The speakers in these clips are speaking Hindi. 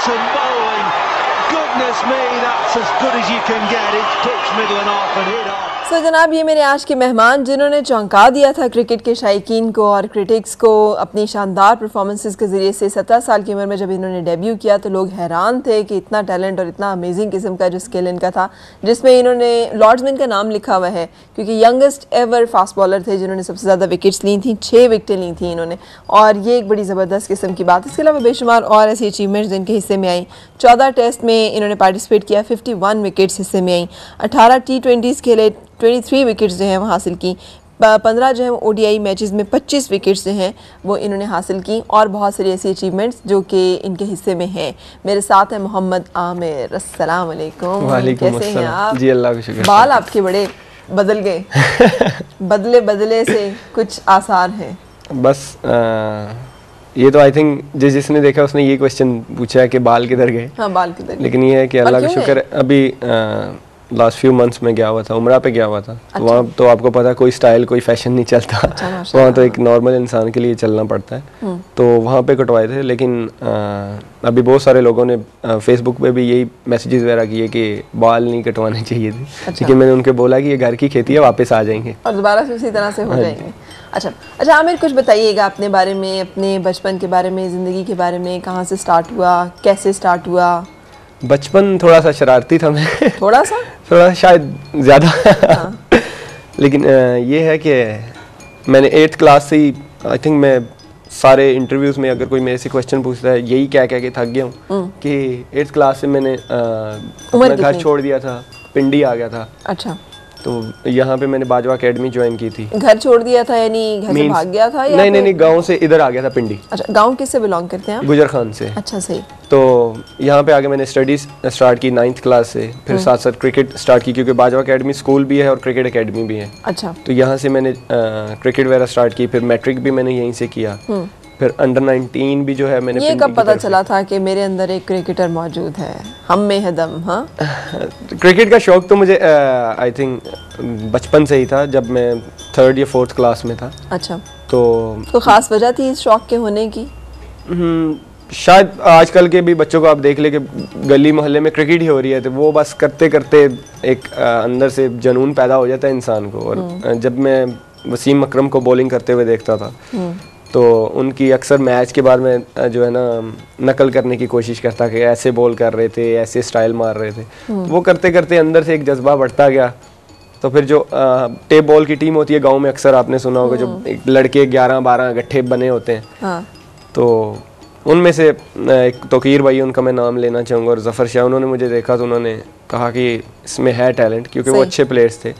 Some bowling. Goodness me, that's as good as you can get. It's pitched middle and off and hit off. तो जनाब ये मेरे आज के मेहमान जिन्होंने चौंका दिया था क्रिकेट के शायकीन को और क्रिटिक्स को अपनी शानदार परफॉर्मेंसेस के ज़रिए से। 17 साल की उम्र में जब इन्होंने डेब्यू किया तो लोग हैरान थे कि इतना टैलेंट और इतना अमेजिंग किस्म का जो स्किल इनका था, जिसमें इन्होंने लॉर्ड्स में इनका नाम लिखा हुआ है क्योंकि यंगेस्ट एवर फास्ट बॉलर थे जिन्होंने सबसे ज़्यादा विकेट्स ली थी। 6 विकेटें ली थी इन्होंने और ये एक बड़ी ज़बरदस्त किस्म की बात। इसके अलावा बेशुमार और ऐसी अचीवमेंट्स जिनके हिस्से में आई। 14 टेस्ट में इन्होंने पार्टिसिपेट किया, 51 विकेट्स हिस्से में आई। 18 T20s खेले, 23 विकेट्स जो हैं वो हासिल की। 15 जो है ODI मैचेस में 25 विकेट्स जो हैं वो इन्होंने हासिल की और बहुत सारी ऐसी अचीवमेंट्स जो कि इनके हिस्से में हैं। मेरे साथ हैं मोहम्मद आमिर। अस्सलाम वालेकुम। कैसे हैं आप? जी अल्लाह का शुक्र। बाल आपके बड़े बदल गए बदले बदले से कुछ आसार हैं। बस ये तो आई थिंक जिसने देखा उसने ये क्वेश्चन पूछा है कि बाल किधर गए। हाँ, बाल किधर गए। लेकिन ये है कि अल्लाह का शुक्र अभी लास्ट फ्यू मंथ्स में गया हुआ था, उम्रा पे गया हुआ था। अच्छा। वहाँ तो आपको पता कोई स्टाइल कोई फैशन नहीं चलता। अच्छा, वहाँ तो एक नॉर्मल इंसान के लिए चलना पड़ता है। तो वहाँ पे कटवाए थे। लेकिन अभी बहुत सारे लोगों ने फेसबुक पे भी यही मैसेजेस वगैरह किए कि बाल नहीं कटवाने चाहिए थे। अच्छा। लेकिन मैंने उनके बोला कि ये घर की खेती है, वापस आ जाएंगे और दोबारा से उसी तरह से हो जाएंगे। अच्छा आमिर, कुछ बताइएगा अपने बारे में, अपने बचपन के बारे में, ज़िंदगी के बारे में। कहाँ से स्टार्ट हुआ, कैसे स्टार्ट हुआ? बचपन थोड़ा सा शरारती था मैं थोड़ा शायद ज़्यादा। हाँ। लेकिन ये है कि मैंने 8th क्लास से ही आई थिंक मैं सारे इंटरव्यूज़ में अगर कोई मेरे से क्वेश्चन पूछता है यही कह के थक गया हूँ कि 8th क्लास से मैंने अपना घर छोड़ दिया था, पिंडी आ गया था। अच्छा। तो यहाँ पे मैंने बाजवा एकेडमी ज्वाइन की थी। घर छोड़ दिया था यानी घर से भाग गया था? या नहीं, गांव से इधर आ गया था पिंडी। अच्छा, गांव किससे बिलोंग करते हैं आप? गुजर खान से। अच्छा, सही। तो यहाँ पे आगे मैंने स्टडीज स्टार्ट की 9th क्लास से, फिर साथ साथ क्रिकेट स्टार्ट की क्योंकि बाजवा एकेडमी स्कूल भी है और क्रिकेट एकेडमी भी है। अच्छा। तो यहाँ से मैंने क्रिकेट वगैरह स्टार्ट की, फिर मैट्रिक भी मैंने यहीं से किया, फिर अंडर 19 भी जो है मैंने। ये कब पता चला था कि मेरे अंदर एक क्रिकेटर मौजूद है, हम में है दम? हाँ। क्रिकेट का शौक तो मुझे आई थिंक बचपन से ही था, जब मैं 3rd या 4th क्लास में था। अच्छा। तो खास वजह थी इस शौक के होने की? शायद आजकल के भी बच्चों को आप देख ले कि गली मोहल्ले में क्रिकेट ही हो रही है, तो वो बस करते करते एक अंदर से जुनून पैदा हो जाता है इंसान को। और जब मैं वसीम अकरम को बॉलिंग करते हुए देखता था तो उनकी अक्सर मैच के बाद में जो है ना नकल करने की कोशिश करता कि ऐसे बॉल कर रहे थे, ऐसे स्टाइल मार रहे थे। वो करते करते अंदर से एक जज्बा बढ़ता गया। तो फिर जो टेप बॉल की टीम होती है गांव में, अक्सर आपने सुना होगा, जो एक लड़के 11-12 गट्ठे बने होते हैं। हाँ। तो उनमें से एक तोकीर भाई, उनका मैं नाम लेना चाहूँगा, और जफ़र शाह, उन्होंने मुझे देखा तो उन्होंने कहा कि इसमें है टैलेंट, क्योंकि वो अच्छे प्लेयर्स थे।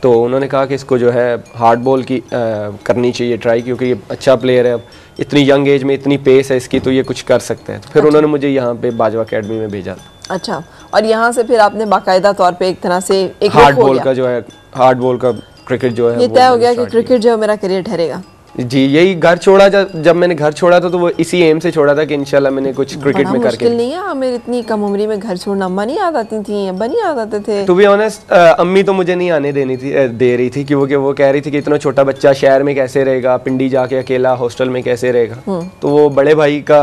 तो उन्होंने कहा कि इसको जो है हार्ड बॉल की करनी चाहिए ट्राई, क्योंकि ये अच्छा प्लेयर है, इतनी यंग एज में इतनी पेस है इसकी, तो ये कुछ कर सकते हैं। तो फिर उन्होंने मुझे यहाँ पे बाजवा एकेडमी में भेजा। अच्छा। और यहाँ से फिर आपने बाकायदा तौर पे एक तरह से एक हार्ड बॉल का जो है, हार्ड बॉल का क्रिकेट जो है ये तय हो गया कि क्रिकेट जो है मेरा करियर ठहरेगा। जी, यही घर छोड़ा। जब मैंने घर छोड़ा तो वो इसी एम से छोड़ा था कि इंशाल्लाह मैंने कुछ क्रिकेट में करके। मुश्किल नहीं है मेरी इतनी कम उम्र में घर छोड़ना? अम्मा नहीं याद आती थी, अब्बा नहीं याद आते थे? टू बी ऑनेस्ट अम्मी तो मुझे नहीं आने दे रही थी, क्योंकि वो कह रही थी कि इतना छोटा बच्चा शहर में कैसे रहेगा, पिंडी जाके अकेला हॉस्टल में कैसे रहेगा। तो वो बड़े भाई का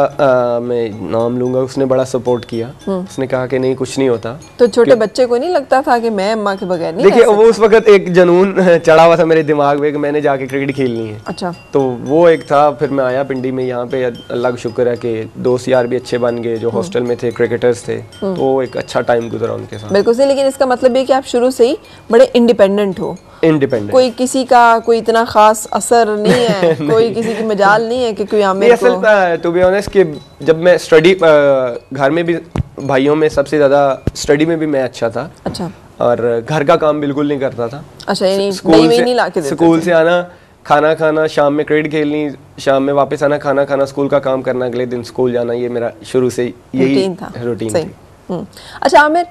मैं नाम लूंगा, उसने बड़ा सपोर्ट किया। उसने कहा कि नहीं, कुछ नहीं होता। तो छोटे बच्चे को नहीं लगता था कि मैं अम्मा के बगैर नहीं? देखिए, वो उस वक्त एक जुनून चढ़ा हुआ था मेरे दिमाग में कि मैंने जाके क्रिकेट खेलनी है। अच्छा। तो वो था। फिर मैं आया पिंडी में, यहाँ पे अल्लाह का शुक्र है कि दोस्त यार भी अच्छे बन गए, जो हॉस्टल में थे क्रिकेटर्स थे, तो एक अच्छा टाइम गुजरा उनके साथ। बिल्कुल सही। लेकिन इसका मतलब ये कि आप शुरू से ही बड़े इंडिपेंडेंट हो। इंडिपेंडेंट, कोई किसी का कोई इतना खास असर नहीं है कोई किसी की मजाल नहीं है कि कोई आमिर को। असल टू बी ऑनेस्ट कि जब मैं स्टडी घर में भी भाइयों में सबसे ज्यादा स्टडी में भी मैं अच्छा था। अच्छा। और घर का काम बिल्कुल नहीं करता था। अच्छा, यानी स्कूल से आना, खाना खाना, शाम में क्रिकेट खेलनी, शाम में वापस आना, खाना खाना, स्कूल का काम करना, अगले दिन स्कूल जाना, ये मेरा शुरू से यही रूटीन थी। अच्छा आमिर,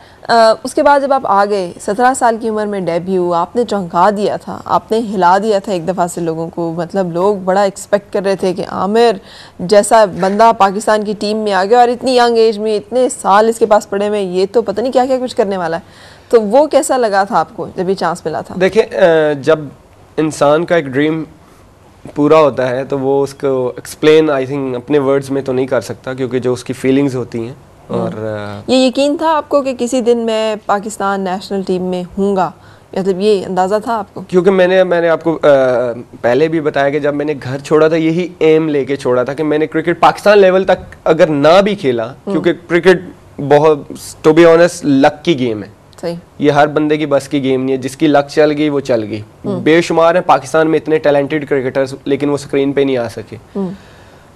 उसके बाद जब आप आ गए 17 साल की उम्र में डेब्यू, आपने चौंका दिया था, आपने हिला दिया था एक दफ़ा से लोगों को। मतलब लोग बड़ा एक्सपेक्ट कर रहे थे कि आमिर जैसा बंदा पाकिस्तान की टीम में आ गया और इतनी यंग एज में, इतने साल इसके पास पड़े में, ये तो पता नहीं क्या क्या कुछ करने वाला है। तो वो कैसा लगा था आपको जब ये चांस मिला था? देखिए, जब इंसान का एक ड्रीम पूरा होता है तो वो उसको एक्सप्लेन आई थिंक अपने वर्ड्स में तो नहीं कर सकता, क्योंकि जो उसकी फीलिंग्स होती हैं। और ये यकीन था आपको कि किसी दिन मैं पाकिस्तान नेशनल टीम में हूँगा, मतलब ये अंदाज़ा था आपको? क्योंकि मैंने आपको पहले भी बताया कि जब मैंने घर छोड़ा था यही एम लेके छोड़ा था कि मैंने क्रिकेट पाकिस्तान लेवल तक अगर ना भी खेला, क्योंकि क्रिकेट बहुत टू बी ऑनेस्ट लक की गेम है। सही। ये हर बंदे की बस की गेम नहीं है, जिसकी लक चल गई वो चल गई। बेशुमार हैं पाकिस्तान में इतने टैलेंटेड क्रिकेटर्स, लेकिन वो स्क्रीन पे नहीं आ सके।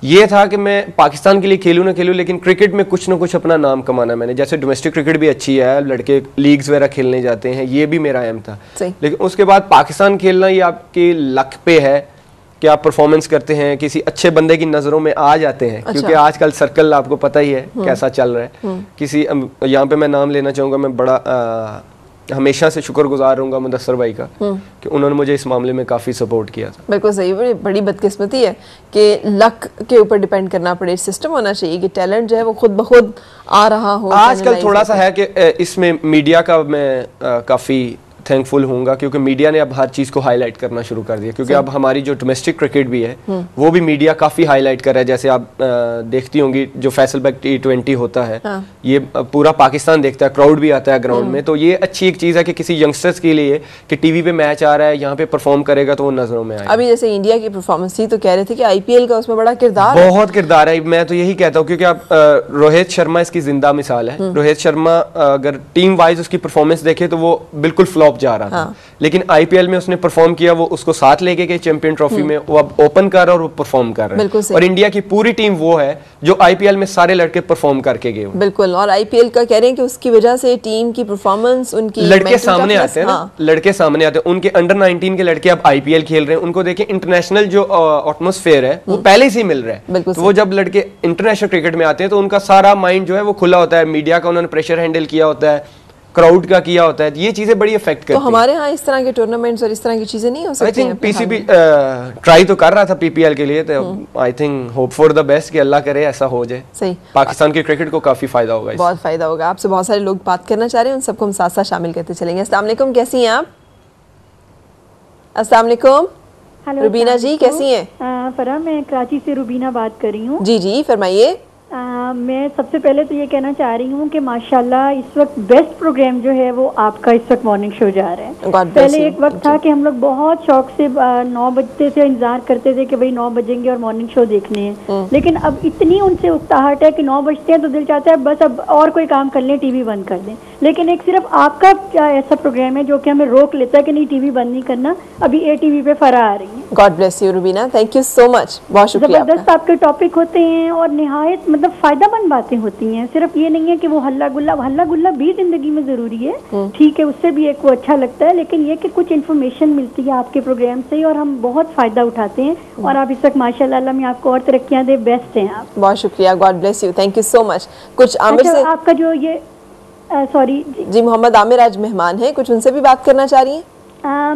ये था कि मैं पाकिस्तान के लिए खेलूं ना खेलूं, लेकिन क्रिकेट में कुछ ना कुछ अपना नाम कमाना मैंने। जैसे डोमेस्टिक क्रिकेट भी अच्छी है, लड़के लीग्स वगैरह खेलने जाते हैं, ये भी मेरा एम था। लेकिन उसके बाद पाकिस्तान खेलना ये आपकी लक पे है कि आप परफॉर्मेंस करते हैं, किसी अच्छे बंदे की नज़रों में आ जाते हैं। अच्छा। क्योंकि आजकल सर्कल आपको पता ही है कैसा चल रहा है। किसी यहाँ पे मैं नाम लेना चाहूँगा, मैं बड़ा हमेशा से शुक्रगुजार रहूंगा मुदस्सर भाई का कि उन्होंने मुझे इस मामले में काफ़ी सपोर्ट किया था। बिल्कुल सही। बड़ी बदकिस्मती है कि लक के ऊपर डिपेंड करना पड़े। सिस्टम होना चाहिए कि टैलेंट जो है वो खुद ब खुद आ रहा हो। आजकल थोड़ा सा है कि इसमें मीडिया का मैं काफ़ी थैंकफुल हूँगा, क्योंकि मीडिया ने अब हर चीज़ को हाईलाइट करना शुरू कर दिया। क्योंकि अब हमारी जो डोमेस्टिक क्रिकेट भी है वो भी मीडिया काफ़ी हाईलाइट कर रहा है। जैसे आप देखती होंगी जो फैसलबैक T20 होता है, ये पूरा पाकिस्तान देखता है, क्राउड भी आता है ग्राउंड में। तो ये अच्छी एक चीज़ है कि किसी यंगस्टर्स के लिए कि टीवी पे मैच आ रहा है, यहाँ पे परफॉर्म करेगा तो वो नजरों में आएगा। अभी जैसे इंडिया की परफॉर्मेंस थी तो कह रहे थे कि IPL का उसमें बड़ा किरदार है। बहुत किरदार है, मैं तो यही कहता हूँ। क्योंकि आप रोहित शर्मा इसकी जिंदा मिसाल है। रोहित शर्मा अगर टीम वाइज उसकी परफॉर्मेंस देखे तो वो बिल्कुल फ्लॉप जा रहा था, लेकिन IPL में उसने परफॉर्म किया, वो उसको साथ लेके गए चैंपियन ट्रॉफी में, वो अब ओपन कर रहा है और वो परफॉर्म कर रहा है। और इंडिया की पूरी टीम वो है जो IPL में सारे लड़के परफॉर्म करके गए। बिल्कुल। और IPL का कह रहे हैं कि उसकी वजह से टीम की परफॉर्मेंस, उनकी लड़के सामने आते हैं ना, लड़के सामने आते हैं। उनके अंडर 19 के लड़के अब IPL खेल रहे हैं, उनको देखें इंटरनेशनल जो एटमॉस्फेयर है वो पहले से मिल रहा है। तो वो जब लड़के इंटरनेशनल क्रिकेट में आते हैं तो उनका सारा माइंड जो है वो खुला होता है। मीडिया का उन्होंने प्रेशर हैंडल किया होता है, क्राउड का किया होता है, ये चीजें बड़ी इफेक्ट करती हैं। तो हमारे यहाँ इस तरह के टूर्नामेंट्स और इस तरह की चीजें नहीं हो सकती? आई थिंक PCB ट्राई तो कर रहा था PPL के लिए, तो I think hope for the best कि अल्लाह करे ऐसा हो जाए। सही। पाकिस्तान के क्रिकेट को काफी फायदा होगा, बहुत फायदा होगा। आपसे बहुत सारे लोग बात करना चाह रहे हैं, उन सबको हम साथ साथ शामिल करते चलेंगे। अस्सलाम वालेकुम, कैसी हैं आप? अस्सलाम वालेकुम। रुबीना जी कैसी हैं? फरा, मैं कराची से रुबीना बात कर रही हूँ। जी जी फरमाइए। मैं सबसे पहले तो ये कहना चाह रही हूँ कि माशाल्लाह इस वक्त बेस्ट प्रोग्राम जो है वो आपका इस वक्त मॉर्निंग शो जा रहा है। पहले एक वक्त था कि हम लोग बहुत शौक से 9 बजते थे, इंतजार करते थे कि भाई 9 बजेंगे और मॉर्निंग शो देखने हैं। लेकिन अब इतनी उनसे उत्साहट है कि 9 बजते हैं तो दिल चाहता है बस अब और कोई काम कर लें, टीवी बंद कर दें। लेकिन एक सिर्फ आपका क्या ऐसा प्रोग्राम है जो कि हमें रोक लेता है कि नहीं टीवी बंद नहीं करना। अभी ATV पे फरा आ रही है। God bless you Rubina, thank you so much, बहुत शुक्रिया। जबरदस्त आपके टॉपिक होते हैं और निहायत मतलब फायदामंद बातें होती हैं। सिर्फ ये नहीं है कि वो हल्ला गुल्ला भी जिंदगी में जरूरी है, ठीक है, उससे भी एक वो अच्छा लगता है, लेकिन ये कि कुछ इन्फॉर्मेशन मिलती है आपके प्रोग्राम से और हम बहुत फायदा उठाते हैं। और आप इस वक्त माशाल्लाह अल्लाह में आपको और तरक्कियां दे, बेस्ट हैं आप। बहुत शुक्रिया, God bless you, thank you so much. कुछ आमिर से आपका जो ये सॉरी जी मोहम्मद आमिर आज मेहमान है, कुछ उनसे भी बात करना चाह रही हैं?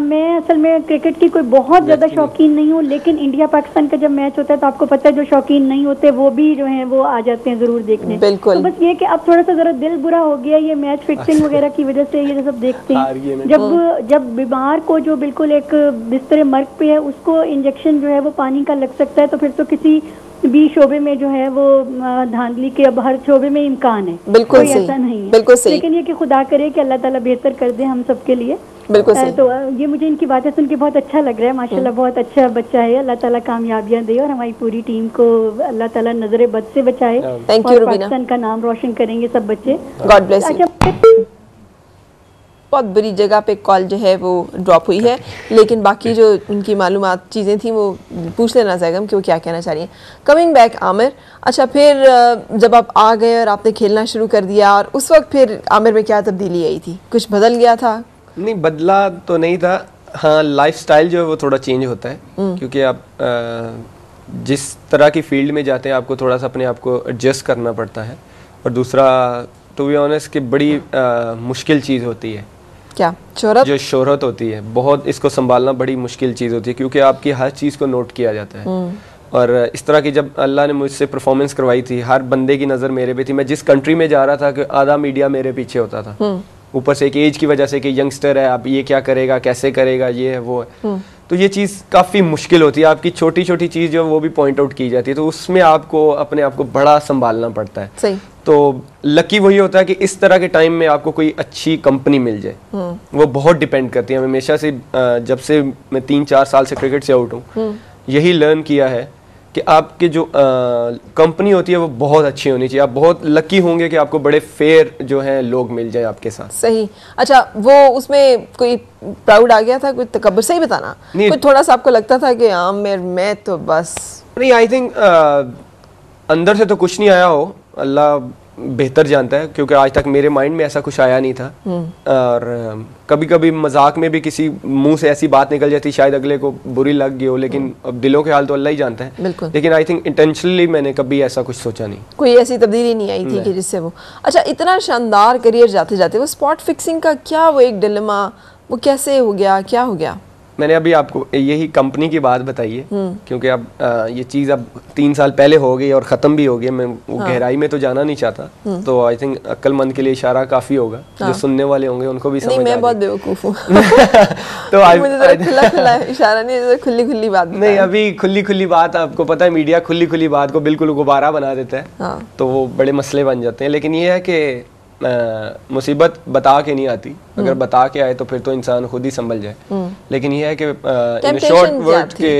मैं असल में क्रिकेट की कोई बहुत ज़्यादा शौकीन नहीं हूँ, लेकिन इंडिया पाकिस्तान का जब मैच होता है तो आपको पता है जो शौकीन नहीं होते वो भी जो है वो आ जाते हैं जरूर देखने। बिल्कुल। तो बस ये कि अब थोड़ा सा जरा दिल बुरा हो गया ये मैच फिक्सिंग वगैरह की वजह से, ये सब देखते हैं। जब बीमार को जो बिल्कुल एक बिस्तर मर्ग पे है उसको इंजेक्शन जो है वो पानी का लग सकता है, तो फिर तो किसी भी शोबे में जो है वो धांधली के अब हर शोबे में इम्कान है। बिल्कुल कोई ऐसा नहीं है, बिल्कुल सही। लेकिन ये कि खुदा करे कि अल्लाह ताला बेहतर कर दे हम सब के लिए। बिल्कुल सही। तो ये मुझे इनकी बातें सुन के बहुत अच्छा लग रहा है। माशाल्लाह बहुत अच्छा बच्चा है, अल्लाह ताला कामयाबियां दे और हमारी पूरी टीम को अल्लाह ताला नजरे बद से बचाए। थैंक यू रुबीना, पाकिस्तान का नाम रोशन करेंगे सब बच्चे। God bless you. बहुत बुरी जगह पे कॉल जो है वो ड्रॉप हुई है, लेकिन बाकी जो उनकी मालूमात चीज़ें थी वो पूछ लेना चाहेगा कि वो क्या कहना चाह रही हैं। कमिंग बैक आमिर, अच्छा फिर जब आप आ गए और आपने खेलना शुरू कर दिया और उस वक्त फिर आमिर में क्या तब्दीली आई थी? कुछ बदल गया था? नहीं, बदला तो नहीं था। हाँ, लाइफस्टाइल जो है वो थोड़ा चेंज होता है, क्योंकि आप जिस तरह की फील्ड में जाते हैं आपको थोड़ा सा अपने आप को एडजस्ट करना पड़ता है। और दूसरा टू बी ऑनेस्ट कि बड़ी मुश्किल चीज़ होती है क्या शोहरत? जो शोहरत होती है बहुत, इसको संभालना बड़ी मुश्किल चीज़ होती है, क्योंकि आपकी हर चीज़ को नोट किया जाता है। और इस तरह की जब अल्लाह ने मुझसे परफॉर्मेंस करवाई थी, हर बंदे की नज़र मेरे पे थी। मैं जिस कंट्री में जा रहा था कि आधा मीडिया मेरे पीछे होता था, ऊपर से एक एज की वजह से कि यंगस्टर है, अब ये क्या करेगा, कैसे करेगा, ये है वो है। तो ये चीज़ काफ़ी मुश्किल होती है, आपकी छोटी छोटी चीज़ जो वो भी पॉइंट आउट की जाती है, तो उसमें आपको अपने आप को बड़ा संभालना पड़ता है। सही। तो लकी वही होता है कि इस तरह के टाइम में आपको कोई अच्छी कंपनी मिल जाए, वो बहुत डिपेंड करती है। हमेशा से जब से मैं 3-4 साल से क्रिकेट से आउट हूँ, यही लर्न किया है कि आपकी जो कंपनी होती है वो बहुत अच्छी होनी चाहिए। आप बहुत लकी होंगे कि आपको बड़े फेयर जो है लोग मिल जाए आपके साथ। सही। अच्छा, वो उसमें कोई प्राउड आ गया था, कोई तकब्बुर? सही बताना, कोई थोड़ा सा आपको लगता था कि हाँ मैं तो बस नहीं, आई थिंक अंदर से तो कुछ नहीं आया हो, अल्लाह बेहतर जानता है, क्योंकि आज तक मेरे माइंड में ऐसा कुछ आया नहीं था। और कभी कभी मजाक में भी किसी मुंह से ऐसी बात निकल जाती, शायद अगले को बुरी लग गई हो, लेकिन अब दिलों के हाल तो अल्लाह ही जानता है। लेकिन आई थिंक इंटेंशनली मैंने कभी ऐसा कुछ सोचा नहीं, कोई ऐसी तब्दीली नहीं आई थी कि जिससे वो। अच्छा, इतना शानदार करियर जाते जाते वो स्पॉट फिक्सिंग का क्या वो एक डिलेमा, वो कैसे हो गया, क्या हो गया? मैंने अभी आपको यही कंपनी की बात बताई है, क्योंकि अब ये चीज़ अब 3 साल पहले हो गई और ख़त्म भी हो गई। मैं वो गहराई में तो जाना नहीं चाहता, तो आई थिंक अक्लमंद के लिए इशारा काफ़ी होगा। जो सुनने वाले होंगे उनको भी समझ आ जाएगा। मैं बहुत बेवकूफ़ हूँ तो मुझे खुला इशारा नहीं, खुली बात नहीं। अभी खुली बात, आपको पता है मीडिया खुली बात को बिल्कुल गुब्बारा बना देता है, तो वो बड़े मसले बन जाते हैं। लेकिन ये है कि मुसीबत बता के नहीं आती, अगर बता के आए तो फिर तो इंसान खुद ही संभल जाए। लेकिन ये है कि इन शॉर्ट वर्ड के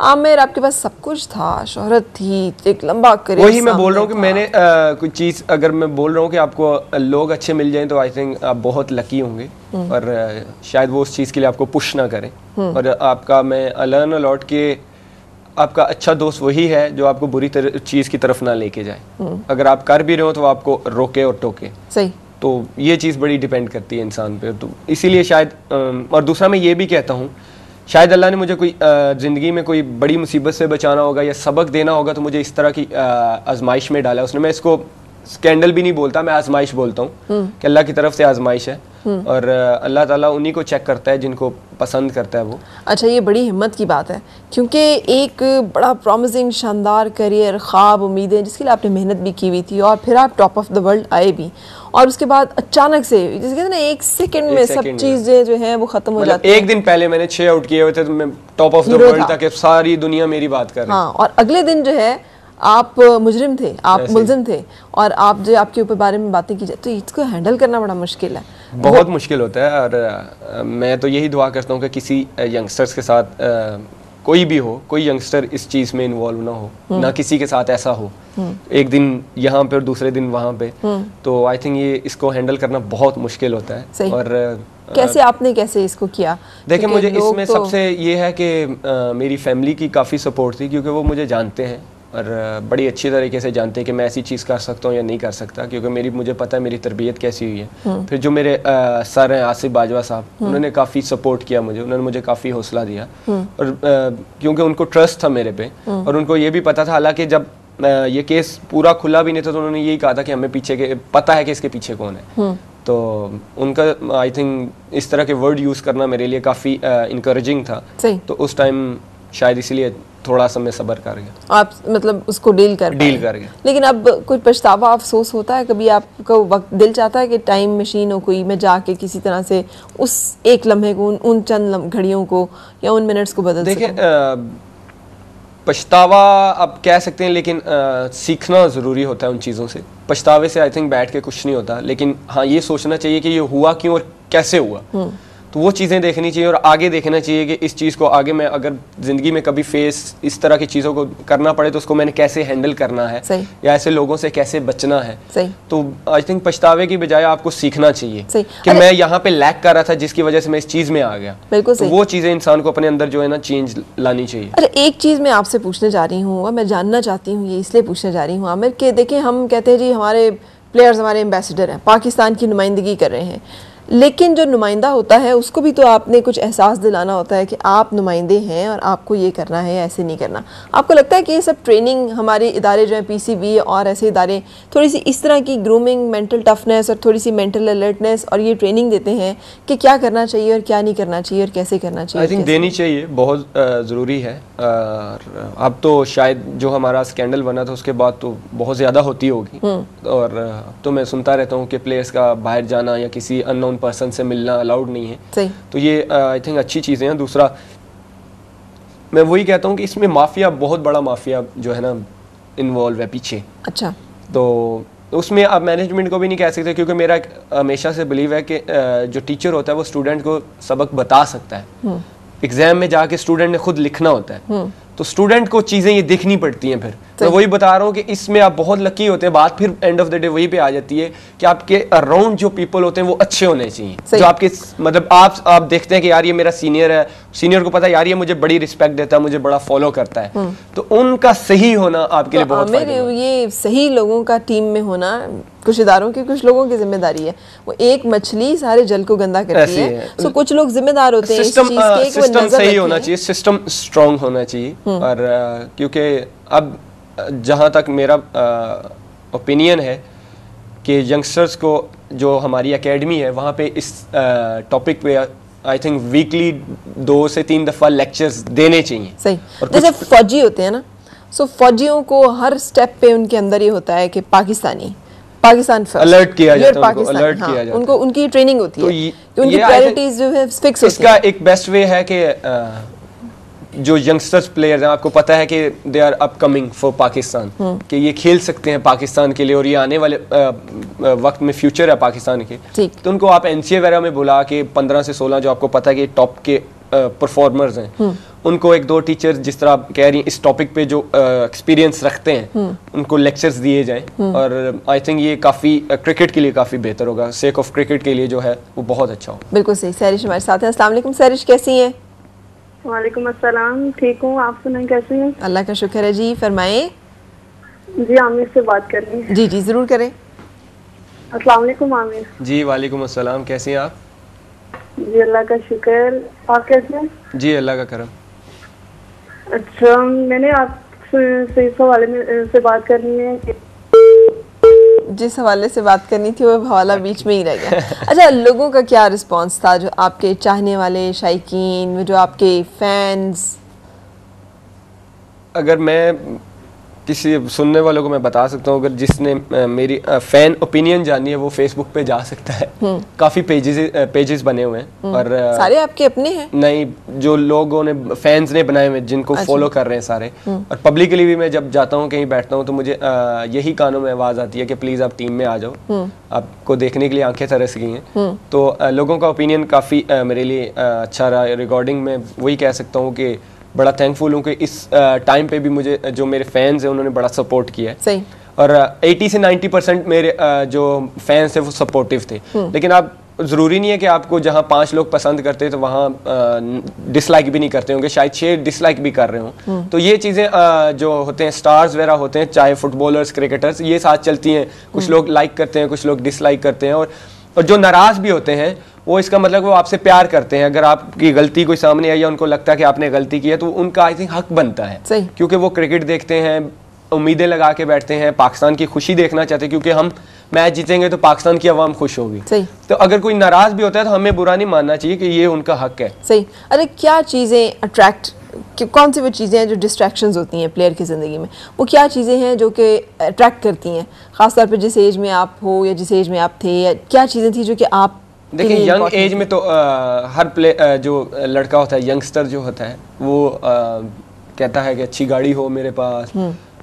आमिर, आपके पास सब कुछ था, शोहरत थी, एक लंबा करियर। वही मैं बोल रहा हूँ कि मैंने कुछ चीज़, अगर मैं बोल रहा हूँ कि आपको लोग अच्छे मिल जाएं, तो आई थिंक आप बहुत लकी होंगे, और शायद वो उस चीज़ के लिए आपको पुश ना करें। और आपका मैं लर्न अ लॉट के आपका अच्छा दोस्त वही है जो आपको बुरी चीज़ की तरफ ना लेके जाए। अगर आप कर भी रहे हो तो आपको रोके और टोके। सही। तो ये चीज़ बड़ी डिपेंड करती है इंसान पे, तो इसीलिए शायद और दूसरा मैं ये भी कहता हूँ, शायद अल्लाह ने मुझे कोई ज़िंदगी में कोई बड़ी मुसीबत से बचाना होगा या सबक देना होगा, तो मुझे इस तरह की आजमाइश में डाला उसने। मैं इसको स्कैंडल भी नहीं बोलता, मैं आजमाइश बोलता हूँ कि अल्लाह की तरफ से आजमाइश है, और अल्लाह ताला उन्हीं को चेक करता है जिनको पसंद करता है वो। अच्छा, ये बड़ी हिम्मत की बात है, क्योंकि एक बड़ा प्रॉमिसिंग शानदार करियर, ख्वाब, उम्मीदें जिसके लिए आपने मेहनत भी की हुई थी, और फिर आप टॉप ऑफ द वर्ल्ड आए भी, और उसके बाद अचानक से जैसे कहते हैं ना, एक सेकंड में सब चीजें जो है वो खत्म हो जाती है। एक दिन पहले मैंने 6 आउट किए हुए थे, तो मैं टॉप ऑफ द वर्ल्ड था कि सारी दुनिया मेरी बात कर रही। हाँ, और अगले दिन जो है आप मुजरिम थे, आप मुल्जिम थे, और आप जो आपके ऊपर बारे में बातें की जाए, तो इसको हैंडल करना बड़ा मुश्किल है, बहुत मुश्किल होता है। और मैं तो यही दुआ करता हूँ कि किसी यंगस्टर्स के साथ कोई भी हो, कोई यंगस्टर इस चीज़ में इन्वॉल्व ना हो, ना किसी के साथ ऐसा हो, एक दिन यहाँ पे और दूसरे दिन वहाँ पे। तो आई थिंक ये इसको हैंडल करना बहुत मुश्किल होता है। और कैसे इसको किया? देखिए, मुझे इसमें सबसे ये है कि मेरी फैमिली की काफ़ी सपोर्ट थी, क्योंकि वो मुझे जानते हैं और बड़ी अच्छी तरीके से जानते हैं कि मैं ऐसी चीज़ कर सकता हूँ या नहीं कर सकता, क्योंकि मुझे पता है मेरी तरबियत कैसी हुई है। फिर जो मेरे सर हैं आसिफ बाजवा साहब, उन्होंने काफ़ी सपोर्ट किया मुझे, उन्होंने मुझे काफ़ी हौसला दिया, और क्योंकि उनको ट्रस्ट था मेरे पे, और उनको ये भी पता था, हालांकि जब ये केस पूरा खुला भी नहीं था, तो उन्होंने यही कहा था कि हमें पीछे के पता है कि इसके पीछे कौन है। तो उनका आई थिंक इस तरह के वर्ड यूज़ करना मेरे लिए काफ़ी इंकरेजिंग था। तो उस टाइम शायद इसीलिए थोड़ा सा मैं सब्र कर गया। आप मतलब उसको डील कर गया। लेकिन अब कोई पछतावा, अफसोस होता है कभी आपको? वक्त दिल चाहता है कि टाइम मशीन हो कोई, मैं जाके किसी तरह से उस एक लम्हे को, उन चंद घड़ियों को या उन मिनट्स को बदल देखिए, पछतावा आप कह सकते हैं, लेकिन सीखना ज़रूरी होता है उन चीज़ों से। पछतावे से आई थिंक बैठ के कुछ नहीं होता, लेकिन हाँ ये सोचना चाहिए कि ये हुआ क्यों और कैसे हुआ। तो वो चीज़ें देखनी चाहिए और आगे देखना चाहिए कि इस चीज़ को आगे मैं अगर ज़िंदगी में कभी फेस इस तरह की चीज़ों को करना पड़े तो उसको मैंने कैसे हैंडल करना है, या ऐसे लोगों से कैसे बचना है। तो आई थिंक पछतावे की बजाय आपको सीखना चाहिए कि मैं यहाँ पे लैक कर रहा था जिसकी वजह से मैं इस चीज़ में आ गया। तो वो चीज़ें इंसान को अपने अंदर जो है ना चेंज लानी चाहिए। अच्छा, एक चीज़ मैं आपसे पूछने जा रही हूँ, मैं जानना चाहती हूँ, ये इसलिए पूछने जा रही हूँ आमिर, कि देखिए हम कहते हैं जी हमारे प्लेयर्स हमारे एम्बेसडर हैं, पाकिस्तान की नुमाइंदगी कर रहे हैं, लेकिन जो नुमाइंदा होता है उसको भी तो आपने कुछ एहसास दिलाना होता है कि आप नुमाइंदे हैं और आपको ये करना है, ऐसे नहीं करना। आपको लगता है कि ये सब ट्रेनिंग हमारे इदारे जो हैं PCB और ऐसे इदारे थोड़ी सी इस तरह की ग्रूमिंग, मेंटल टफनेस और थोड़ी सी मेंटल अलर्टनेस और ये ट्रेनिंग देते हैं कि क्या करना चाहिए और क्या नहीं करना चाहिए और कैसे करना चाहिए? आई थिंक देनी चाहिए, बहुत ज़रूरी है। अब तो शायद जो हमारा स्कैंडल बना था उसके बाद तो बहुत ज़्यादा होती होगी, और तो मैं सुनता रहता हूँ कि प्लेयर्स का बाहर जाना या किसी अननोन पर्सन से मिलना अलाउड नहीं है। तो ये आई थिंक अच्छी चीज़ें हैं। दूसरा, मैं वही कहता हूँ कि इसमें माफिया, बहुत बड़ा माफिया जो है ना इन्वॉल्व है पीछे। अच्छा, तो उसमें आप मैनेजमेंट को भी नहीं कह सकते, क्योंकि मेरा हमेशा से बिलीव है कि जो टीचर होता है वो स्टूडेंट को सबक बता सकता है। एग्जाम में जाके स्टूडेंट ने खुद लिखना होता है, तो स्टूडेंट को चीजें ये दिखनी पड़ती हैं। फिर मैं वही बता रहा हूँ कि इसमें आप बहुत लकी होते हैं। बात फिर एंड ऑफ द डे वही पे आ जाती है कि आपके अराउंड जो पीपल होते हैं वो अच्छे होने चाहिए, जो आपके मतलब आप देखते हैं कि यार ये मेरा सीनियर है, सीनियर को पता है यार ये मुझे बड़ी रिस्पेक्ट देता है, मुझे बड़ा फॉलो करता है, तो उनका सही होना आपके लिए बहुत फायदेमंद है। ये सही लोगों का टीम में होना कुछ इदारों की, कुछ लोगों की जिम्मेदारी है। वो एक मछली सारे जल को गंदा करती है, तो कुछ लोग जिम्मेदार होते हैं इस चीज के, सिस्टम सही होना चाहिए, सिस्टम स्ट्रांग होना चाहिए। और क्योंकि अब जहाँ तक मेरा ओपिनियन है कि यंगस्टर्स को जो हमारी एकेडमी है वहाँ पे इस टॉपिक पे आई थिंक वीकली 2 से 3 दफ़ा लेक्चर्स देने चाहिए। सही। जैसे फौजी होते हैं ना, सो फौजियों को हर स्टेप पे उनके अंदर ये होता है कि पाकिस्तान फर्स्ट, अलर्ट किया जाता है उनको, अलर्ट किया जाता है, उनको उनकी ट्रेनिंग होती है, तो उनकी प्रायोरिटीज जो है फिक्स होती है। इसका एक बेस्ट वे है कि जो यंगस्टर्स प्लेयर्स हैं, आपको पता है कि they are upcoming for Pakistan, कि ये खेल सकते हैं पाकिस्तान के लिए और ये आने वाले वक्त में फ्यूचर है पाकिस्तान के, तो उनको आप एनसीए वगैरह में बुला के 15 से 16 जो आपको पता है कि टॉप के परफॉर्मर्स हैं, उनको 1-2 टीचर जिस तरह आप कह रही हैं इस टॉपिक पे जो एक्सपीरियंस रखते हैं उनको लेक्चर्स दिए जाएं, और आई थिंक ये काफ़ी क्रिकेट के लिए काफ़ी बेहतर होगा, सेक ऑफ क्रिकेट के लिए जो है वो बहुत अच्छा होगा। बिल्कुल सही। सैरिश हमारे साथ हैं। अस्सलाम वालेकुम सैरिश, कैसी हैं? वालेकुम अस्सलाम, ठीक हूँ, आप सुनाएं कैसे हैं? अल्लाह का शुक्र है जी, फरमाएं। जी आमिर से बात कर रही हैं। जी जी जरूर करें। अस्सलाम वालेकुम आमिर। जी वालेकुम अस्सलाम, कैसी हैं आप? जी अल्लाह का शुक्र, आप कैसे हैं? जी अल्लाह का करम। अच्छा, मैंने आपसे इस हवाले में से बात करनी है कि जिस हवाले से बात करनी थी वो हवाला बीच में ही रह गया। अच्छा, लोगों का क्या रिस्पांस था, जो आपके चाहने वाले शायकीन, जो आपके फैंस? अगर मैं किसी सुनने वालों को मैं बता सकता हूँ, अगर जिसने मेरी फैन ओपिनियन जानी है वो फेसबुक पे जा सकता है। काफ़ी पेजेस बने हुए हैं, और सारे आपके अपने हैं? नहीं, जो लोगों ने फैंस ने बनाए हुए जिनको फॉलो कर रहे हैं सारे। और पब्लिकली भी मैं जब जाता हूँ कहीं बैठता हूँ तो मुझे यही कानों में आवाज़ आती है कि प्लीज़ आप टीम में आ जाओ, आपको देखने के लिए आंखें तरस गई हैं। तो लोगों का ओपिनियन काफ़ी मेरे लिए अच्छा रहा। रिकॉर्डिंग में वही कह सकता हूँ कि बड़ा थैंकफुल हूँ कि इस टाइम पे भी मुझे जो मेरे फैंस हैं उन्होंने बड़ा सपोर्ट किया है। सही। और 80 से 90% मेरे जो फैंस थे वो सपोर्टिव थे। लेकिन आप ज़रूरी नहीं है कि आपको जहाँ 5 लोग पसंद करते हैं तो वहाँ डिसलाइक भी नहीं करते होंगे, शायद 6 डिसलाइक भी कर रहे हों। तो ये चीज़ें जो होते हैं, स्टार्स वगैरह होते हैं, चाहे फुटबॉलर्स, क्रिकेटर्स, ये साथ चलती हैं। कुछ लोग लाइक करते हैं, कुछ लोग डिसलाइक करते हैं, और जो नाराज़ भी होते हैं वो इसका मतलब वो आपसे प्यार करते हैं। अगर आपकी गलती कोई सामने आई या उनको लगता है कि आपने गलती की है तो उनका आई थिंक हक बनता है, क्योंकि वो क्रिकेट देखते हैं, उम्मीदें लगा के बैठते हैं, पाकिस्तान की खुशी देखना चाहते हैं, क्योंकि हम मैच जीतेंगे तो पाकिस्तान की आवाम खुश होगी। तो अगर कोई नाराज भी होता है तो हमें बुरा नहीं मानना चाहिए कि ये उनका हक है। सही। अरे क्या चीज़ें अट्रैक्ट, कौन सी वो चीज़ें हैं जो डिस्ट्रैक्शंस होती हैं प्लेयर की ज़िंदगी में, वो क्या चीज़ें हैं जो कि अट्रैक्ट करती हैं, ख़ासतौर पर जिस एज में आप हो या जिस एज में आप थे, या क्या चीज़ें थी जो कि आप? देखिए, यंग एज में तो हर जो लड़का होता है, यंगस्टर जो होता है, वो कहता है कि अच्छी गाड़ी हो मेरे पास।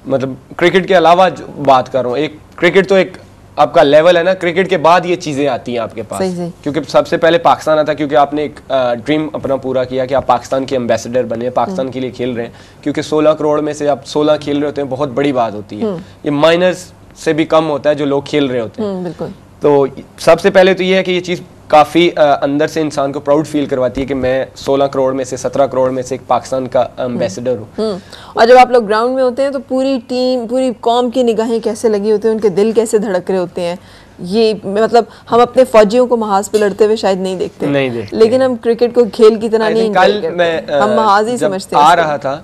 मतलब क्रिकेट के अलावा जो बात कर रहा हूँ, एक क्रिकेट तो एक आपका लेवल है ना, क्रिकेट के बाद ये चीज़ें आती हैं आपके पास। सही। क्योंकि सबसे पहले पाकिस्तान आता, क्योंकि आपने एक ड्रीम अपना पूरा किया कि आप पाकिस्तान के एम्बेसडर बने, पाकिस्तान के लिए खेल रहे हैं। क्योंकि 16 करोड़ में से आप 16 खेल रहे होते हैं, बहुत बड़ी बात होती है। ये माइनर्स से भी कम होता है जो लोग खेल रहे होते हैं। बिल्कुल। तो सबसे पहले तो ये है कि ये चीज़ काफ़ी अंदर से इंसान को प्राउड फील करवाती है कि मैं 16 करोड़ में से 17 करोड़ में से एक पाकिस्तान का एम्बेसडर हूँ। और जब आप लोग ग्राउंड में होते हैं तो पूरी टीम, पूरी कौम की निगाहें कैसे लगी होती हैं, उनके दिल कैसे धड़क रहे होते हैं, ये मतलब हम अपने फौजियों को महाज पे लड़ते हुए शायद नहीं देखते, लेकिन हम क्रिकेट को खेल की तरह नहीं एंजॉय करते, हम महाज ही समझते हैं। आ रहा था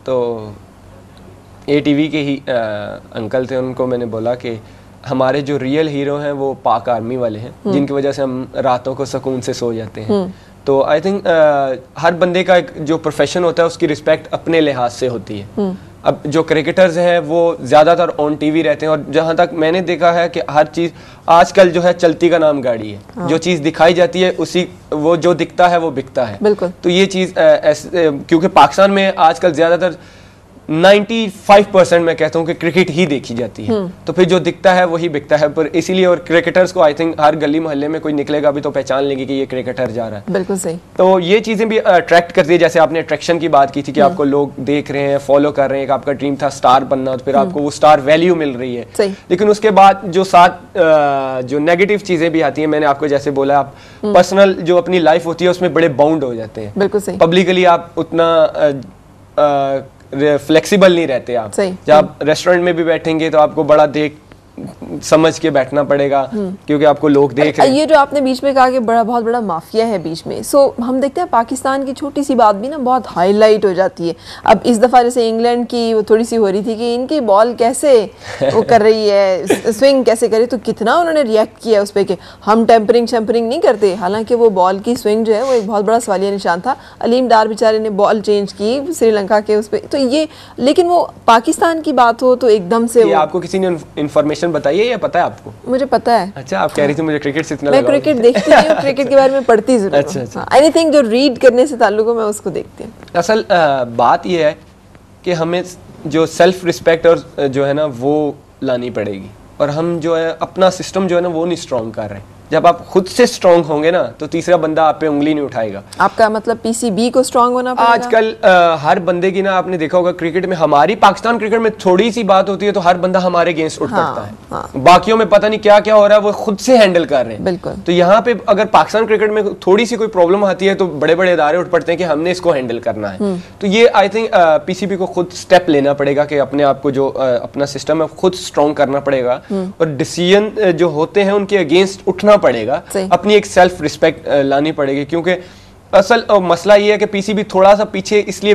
तो ATV के ही अंकल थे, उनको मैंने बोला कि हमारे जो रियल हीरो हैं वो पाक आर्मी वाले हैं, जिनकी वजह से हम रातों को सुकून से सो जाते हैं। तो आई थिंक हर बंदे का एक जो प्रोफेशन होता है उसकी रिस्पेक्ट अपने लिहाज से होती है। अब जो क्रिकेटर्स हैं वो ज़्यादातर ऑन टीवी रहते हैं, और जहाँ तक मैंने देखा है कि हर चीज़ आजकल जो है चलती का नाम गाड़ी है। हाँ। जो चीज़ दिखाई जाती है उसी वो जो दिखता है वो बिकता है। बिल्कुल। तो ये चीज़ क्योंकि पाकिस्तान में आजकल ज़्यादातर 95% मैं कहता हूँ कि क्रिकेट ही देखी जाती है, तो फिर जो दिखता है वही बिकता है। पर इसीलिए और क्रिकेटर्स को आई थिंक हर गली मोहल्ले में कोई निकलेगा भी तो पहचान लेंगे कि ये क्रिकेटर जा रहा है। बिल्कुल सही। तो ये चीज़ें भी अट्रैक्ट करती है, जैसे आपने अट्रैक्शन की बात की थी कि आपको लोग देख रहे हैं, फॉलो कर रहे हैं, आपका ड्रीम था स्टार बनना, तो फिर आपको वो स्टार वैल्यू मिल रही है। लेकिन उसके बाद जो साथ जो नेगेटिव चीज़ें भी आती हैं, मैंने आपको जैसे बोला, आप पर्सनल जो अपनी लाइफ होती है उसमें बड़े बाउंड हो जाते हैं। बिल्कुल सही। पब्लिकली आप उतना फ्लेक्सिबल नहीं रहते आप। जब आप रेस्टोरेंट में भी बैठेंगे तो आपको बड़ा देख समझ के बैठना पड़ेगा, क्योंकि आपको लोग देख रहे हैं। ये जो आपने बीच में कहा कि बहुत बड़ा माफिया है बीच में, सो हम देखते हैं पाकिस्तान की छोटी सी बात भी ना बहुत हाईलाइट हो जाती है। अब इस दफ़ा जैसे इंग्लैंड की वो थोड़ी सी हो रही थी कि इनकी बॉल कैसे वो कर रही है, स्विंग कैसे करे, तो कितना उन्होंने रिएक्ट किया उस पर कि हम टेम्परिंग नहीं करते। हालांकि वो बॉल की स्विंग जो है वो एक बहुत बड़ा सवालिया निशान था। अलीम डार बेचारे ने बॉल चेंज की श्रीलंका के उस पर, तो ये, लेकिन वो पाकिस्तान की बात हो तो एकदम से आपको किसी ने इन्फॉर्मेशन बताइए या पता है आपको? मुझे पता है। अच्छा, आप कह रही थी मुझे क्रिकेट से इतना मैं क्रिकेट देखती नहीं हूँ, क्रिकेट के बारे में पढ़ती जरूर। अच्छा। एनीथिंग जो रीड करने से ताल्लुक हो मैं उसको देखती हूँ। असल बात ये है कि हमें जो सेल्फ रिस्पेक्ट और जो है ना वो लानी पड़ेगी, और हम जो है अपना सिस्टम जो है ना वो नहीं स्ट्रॉन्ग कर रहे हैं। जब आप खुद से स्ट्रॉन्ग होंगे ना तो तीसरा बंदा आप पे उंगली नहीं उठाएगा। आपका मतलब पीसीबी को स्ट्रॉन्ग होना पड़ेगा। आजकल हर बंदे की ना, आपने देखा होगा क्रिकेट में, हमारी पाकिस्तान क्रिकेट में थोड़ी सी बात होती है तो हर बंदा हमारे अगेंस्ट उठ पड़ता है। हाँ। बाकियों में पता नहीं क्या क्या हो रहा है, वो खुद से हैंडल कर रहे हैं। बिल्कुल। तो यहाँ पे अगर पाकिस्तान क्रिकेट में थोड़ी सी कोई प्रॉब्लम आती है तो बड़े बड़े इदारे उठ पड़ते हैं कि हमने इसको हैंडल करना है। तो ये आई थिंक पीसीबी को खुद स्टेप लेना पड़ेगा कि अपने आप को जो अपना सिस्टम है खुद स्ट्रॉन्ग करना पड़ेगा, और डिसीजन जो होते हैं उनके अगेंस्ट उठना पड़ेगा, अपनी एक सेल्फ रिस्पेक्ट लानी पड़ेगी। क्योंकि असल मसला ये है कि पीसीबी थोड़ा सा पीछे इसलिए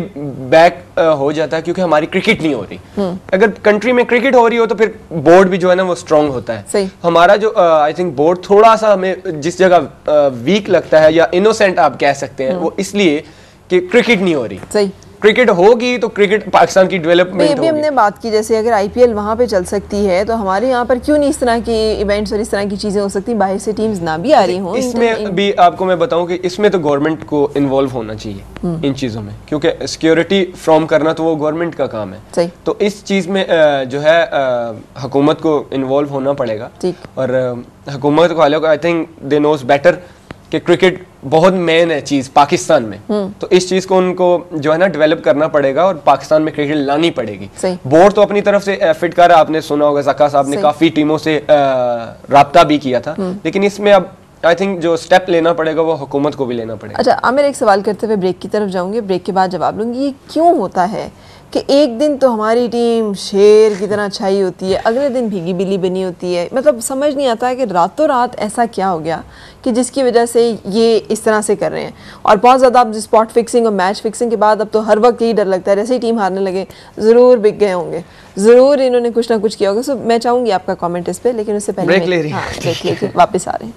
बैक हो जाता है क्योंकि हमारी क्रिकेट नहीं हो रही। अगर कंट्री में क्रिकेट हो रही हो तो फिर बोर्ड भी जो है ना वो स्ट्रांग होता है। हमारा जो आई थिंक बोर्ड थोड़ा सा हमें जिस जगह वीक लगता है या इनोसेंट आप कह सकते हैं, वो इसलिए कि क्रिकेट नहीं हो रही। सही। क्रिकेट होगी तो क्रिकेट पाकिस्तान की डेवलपमेंट होगी। हमने बात की जैसे अगर आईपीएल वहाँ पे चल सकती है तो हमारे यहाँ पर क्यों नहीं इस तरह की इवेंट्स और इस तरह की चीजें हो सकती, बाहर से टीम्स ना भी आ रही हों। इसमें भी आपको मैं बताऊं कि इसमें तो गवर्नमेंट को इन्वॉल्व होना चाहिए इन चीज़ों में, क्योंकि सिक्योरिटी फ्रॉम करना तो वो गवर्नमेंट का काम है। सही। तो इस चीज़ में जो है हुकूमत को इन्वॉल्व होना पड़ेगा, और हुकूमत को I think they knows better कि क्रिकेट बहुत मेन है चीज पाकिस्तान में। तो इस चीज को उनको जो है ना डेवलप करना पड़ेगा और पाकिस्तान में क्रिकेट लानी पड़ेगी। बोर्ड तो अपनी तरफ से एफर्ट कर रहा है, आपने सुना होगा ज़का साहब ने काफी टीमों से राब्ता भी किया था, लेकिन इसमें अब आई थिंक जो स्टेप लेना पड़ेगा वो हुकूमत को भी लेना पड़ेगा। अच्छा, आमिर एक सवाल करते हुए ब्रेक की तरफ जाऊंगे, ब्रेक के बाद जवाब लूंगी। ये क्यों होता है कि एक दिन तो हमारी टीम शेर की तरह छाई होती है, अगले दिन भीगी बिल्ली बनी होती है? मतलब समझ नहीं आता है कि रातों रात ऐसा क्या हो गया कि जिसकी वजह से ये इस तरह से कर रहे हैं। और बहुत ज़्यादा अब स्पॉट फिक्सिंग और मैच फिक्सिंग के बाद अब तो हर वक्त यही डर लगता है जैसे ही टीम हारने लगे ज़रूर बिक गए होंगे, ज़रूर इन्होंने कुछ ना कुछ किया होगा। सो मैं चाहूँगी आपका कॉमेंट इस पर, लेकिन उससे पहले ब्रेक ले रही वापस आ रहे हैं।